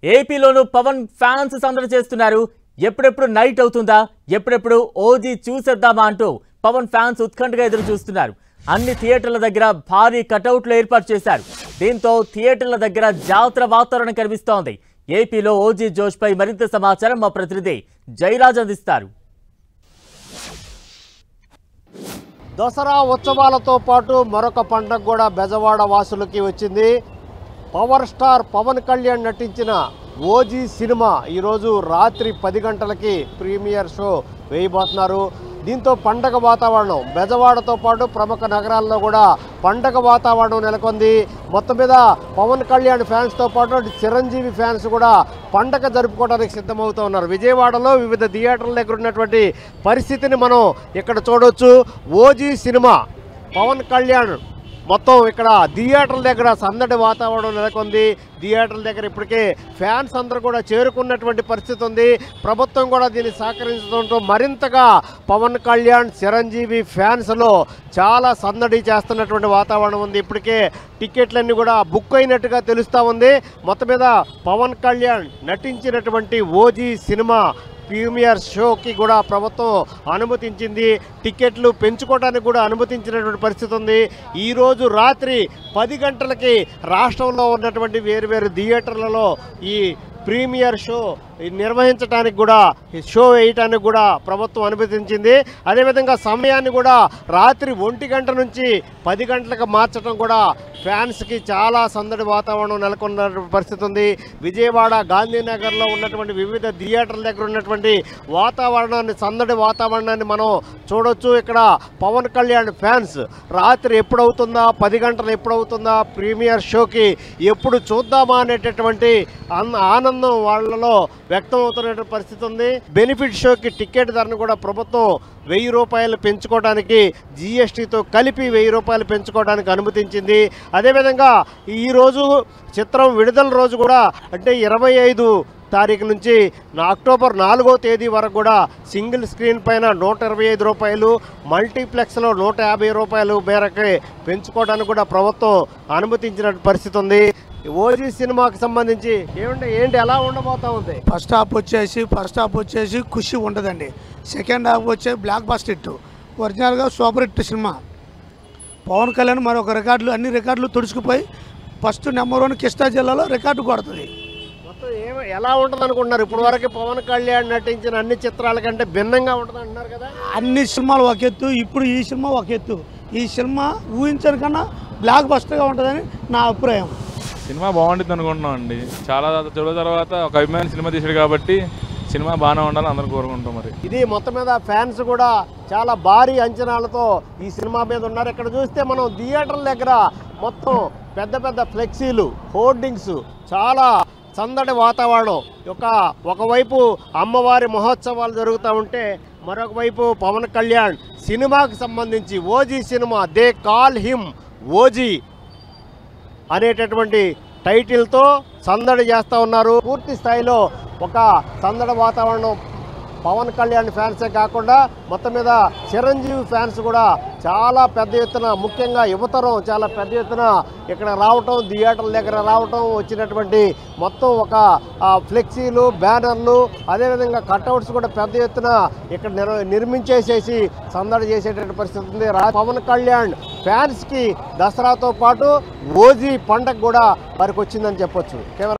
ఏపీలోనూ Pawan fans సందడి చేస్తున్నారు. ఎప్పుడెప్పుడు నైట్ అవుతుందా, ఎప్పుడెప్పుడు ఓజీ చూసేద్దామా అంటూ పవన్ ఫ్యాన్స్ ఉత్కంఠగా ఎదురు చూస్తున్నారు. అన్ని థియేటర్ల దగ్గర భారీ కటౌట్లు ఏర్పాటు చేశారు. దీంతో థియేటర్ల దగ్గర జాతర వాతావరణం కనిపిస్తోంది. ఏపీలో ఓజీ జోష్ పై మరింత సమాచారం మా ప్రతినిధి జయరాజ్ అందిస్తారు. దసరా ఉత్సవాలతో పాటు మరొక పండుగ కూడా బెజవాడ వాసులకి వచ్చింది. పవర్ స్టార్ పవన్ కళ్యాణ్ నటించిన ఓజీ సినిమా ఈరోజు రాత్రి 10 గంటలకి ప్రీమియర్ షో వేయబోతున్నారు. దీంతో పండగ వాతావరణం బెజవాడతో పాటు ప్రముఖ నగరాల్లో కూడా పండగ వాతావరణం నెలకొంది. మొత్తం మీద పవన్ కళ్యాణ్ ఫ్యాన్స్తో పాటు చిరంజీవి ఫ్యాన్స్ కూడా పండగ జరుపుకోవడానికి సిద్ధమవుతూ ఉన్నారు. విజయవాడలో వివిధ థియేటర్ల దగ్గర ఉన్నటువంటి పరిస్థితిని మనం ఇక్కడ చూడవచ్చు. ఓజీ సినిమా పవన్ కళ్యాణ్ మొత్తం ఇక్కడ థియేటర్ల దగ్గర సందడి వాతావరణం నెలకొంది. థియేటర్ల దగ్గర ఇప్పటికే ఫ్యాన్స్ అందరూ కూడా చేరుకున్నటువంటి పరిస్థితి ఉంది. ప్రభుత్వం కూడా దీన్ని సహకరించడంతో మరింతగా పవన్ కళ్యాణ్ చిరంజీవి ఫ్యాన్స్లో చాలా సందడి చేస్తున్నటువంటి వాతావరణం ఉంది. ఇప్పటికే టికెట్లన్నీ కూడా బుక్ అయినట్టుగా తెలుస్తూ ఉంది. మొత్తం మీద పవన్ కళ్యాణ్ నటించినటువంటి ఓజీ సినిమా ప్రీమియర్ షోకి కూడా ప్రభుత్వం అనుమతించింది. టికెట్లు పెంచుకోవడానికి కూడా అనుమతించినటువంటి పరిస్థితి ఉంది. ఈరోజు రాత్రి 10 గంటలకి రాష్ట్రంలో ఉన్నటువంటి వేరు థియేటర్లలో ఈ ప్రీమియర్ షో నిర్వహించడానికి కూడా షో వేయటానికి కూడా ప్రభుత్వం అనుమతించింది. అదేవిధంగా సమయాన్ని కూడా రాత్రి 1 గంట నుంచి 10 గంటలకు మార్చడం కూడా ఫ్యాన్స్కి చాలా సందడి వాతావరణం నెలకొన్న పరిస్థితి ఉంది. విజయవాడ గాంధీనగర్లో ఉన్నటువంటి వివిధ థియేటర్ల దగ్గర ఉన్నటువంటి వాతావరణాన్ని సందడి వాతావరణాన్ని మనం చూడొచ్చు. ఇక్కడ పవన్ కళ్యాణ్ ఫ్యాన్స్ రాత్రి ఎప్పుడవుతుందా, 10 గంటలు ఎప్పుడవుతుందా, ప్రీమియర్ షోకి ఎప్పుడు చూద్దామా అనేటటువంటి ఆనందం వాళ్ళలో వ్యక్తం అవుతున్న పరిస్థితి ఉంది. బెనిఫిట్ షోకి టికెట్ ధరను కూడా ప్రభుత్వం 1000 రూపాయలు పెంచుకోవడానికి జీఎస్టీతో కలిపి 1000 రూపాయలు పెంచుకోవడానికి అనుమతించింది. అదేవిధంగా ఈరోజు చిత్రం విడుదల రోజు కూడా అంటే 25 తారీఖు నుంచి అక్టోబర్ 4వ తేదీ వరకు కూడా సింగిల్ స్క్రీన్ పైన 125 రూపాయలు, మల్టీప్లెక్స్లో 150 రూపాయలు మేరకు పెంచుకోవడానికి కూడా ప్రభుత్వం అనుమతించిన పరిస్థితి ఉంది. ఓజీ సినిమాకి సంబంధించి ఏంటి ఎలా ఉండబోతా ఉంది? ఫస్ట్ హాఫ్ వచ్చేసి ఖుషి ఉండదండి. సెకండ్ హాఫ్ వచ్చే బ్లాక్ బస్టర్ హిట్, ఒరిజినల్గా సూపర్ హిట్ సినిమా. పవన్ కళ్యాణ్ మరొక అన్ని రికార్డులు తుడుచుకుపోయి ఫస్ట్ నెంబర్ 1 కృష్ణా జిల్లాలో రికార్డు కొడుతుంది. మొత్తం ఎలా ఉంటుంది అనుకుంటున్నారు? ఇప్పుడు వరకు పవన్ కళ్యాణ్ నటించిన అన్ని చిత్రాల కంటే భిన్నంగా ఉంటుంది అంటున్నారు కదా. అన్ని సినిమాలు ఒక ఎత్తు, ఇప్పుడు ఈ సినిమా ఒక ఎత్తు. ఈ సినిమా ఊహించిన కన్నా బ్లాక్ బస్టర్గా ఉంటుందని నా అభిప్రాయం. సినిమా బాగుంటుంది అనుకుంటున్నాం అండి. చాలా రోజుల తర్వాత ఒక అభిమాని సినిమా తీసాడు కాబట్టి సినిమా బాగానే ఉండాలని అందరూ కోరుకుంటాం. మరి ఇది మొత్తం మీద ఫ్యాన్స్ కూడా చాలా భారీ అంచనాలతో ఈ సినిమా మీద ఉన్నారు. ఇక్కడ చూస్తే మనం థియేటర్ల దగ్గర మొత్తం పెద్ద ఫ్లెక్సీలు, హోర్డింగ్స్, చాలా సందడి వాతావరణం. ఒకవైపు అమ్మవారి మహోత్సవాలు జరుగుతూ ఉంటే మరొక వైపు పవన్ కళ్యాణ్ సినిమాకి సంబంధించి OG cinema they call him OG అనేటటువంటి టైటిల్తో సందడి చేస్తూ ఉన్నారు. పూర్తి స్థాయిలో ఒక సందడి వాతావరణం పవన్ కళ్యాణ్ ఫ్యాన్సే కాకుండా మొత్తం మీద చిరంజీవి ఫ్యాన్స్ కూడా చాలా పెద్ద ఎత్తున, ముఖ్యంగా యువతరం చాలా పెద్ద ఎత్తున ఇక్కడ రావటం, థియేటర్ల దగ్గర రావటం, వచ్చినటువంటి మొత్తం ఒక ఫ్లెక్సీలు, బ్యానర్లు, అదేవిధంగా కట్అవుట్స్ కూడా పెద్ద ఎత్తున ఇక్కడ నిర్మించేసేసి సందడి చేసేటటువంటి పరిస్థితి ఉంది. పవన్ కళ్యాణ్ ఫ్యాన్స్కి దసరాతో పాటు ఓజీ పండగ కూడా వారికి వచ్చిందని చెప్పొచ్చు.